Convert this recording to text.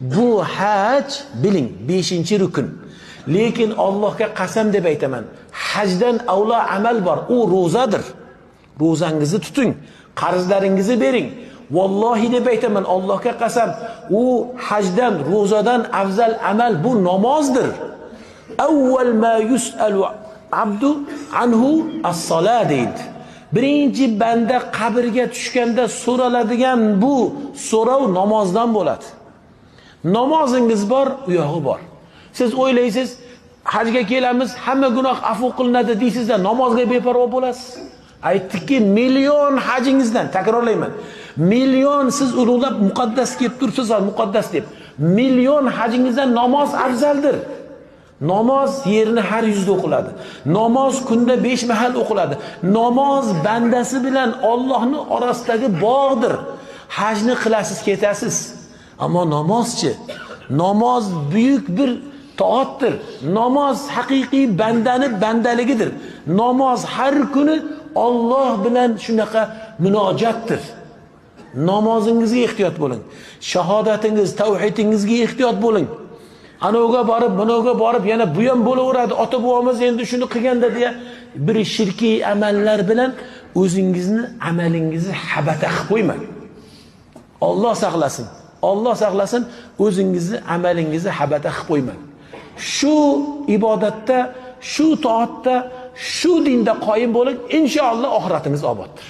Bu haj biling 5-rukun. Lekin Allohga qasam deb aytaman. Hajdan avlo amal bor. U ro'zadir. Ro'zangizni tuting, qarzlaringizni bering. Vallohi deb aytaman, Allohga qasam, u hajdan, ro'zadan afzal amal bu namozdir. Avval ma yus'alu abdu anhu as-salat deydi. Birinchi banda qabrga tushganda so'raladigan bu so'rov namozdan bo'ladi. Namozingiz bor, u yog'i bor. Siz o'ylaysiz, hajga kelamiz, hamma gunoh afv qilinadi deysizda, namozga beparvo bo'lasiz. Aytdikki, million hajingizdan, takrorlayman. Million siz ulug'lab muqaddas kelib tursiz, muqaddas deb. Million hajingizdan namoz afzaldir. Namoz yerni har yuzda o'qiladi. Namoz kunda 5 mahal o'qiladi. Namoz bandasi bilan Allohning orasidagi bog'dir. Hajni qilasiz, ketasiz. Ammo namozchi, namoz buyuk bir toatdir. Namoz haqiqiy bandani bandaligidir. Namoz har kuni Alloh bilan shunaqa munojatdir. Namozingizga ehtiyot bo'ling. Shahodatingiz, tavhidingizga ehtiyot bo'ling. Anoga borib, bunoga borib, yana bu ham bo'laveradi. Ota-bobomiz endi shuni qilganda deya bir shirkiy amallar bilan o'zingizni amalingizni habata qilib qo'ymang. Alloh saqlasin. Alloh saqlasin, o'zingizni amalingizni habata qilib qo'ymang. Shu ibodatda, shu toatda, shu dinda qoyim bo'ling, inshaalloh oxiratingiz oboddir.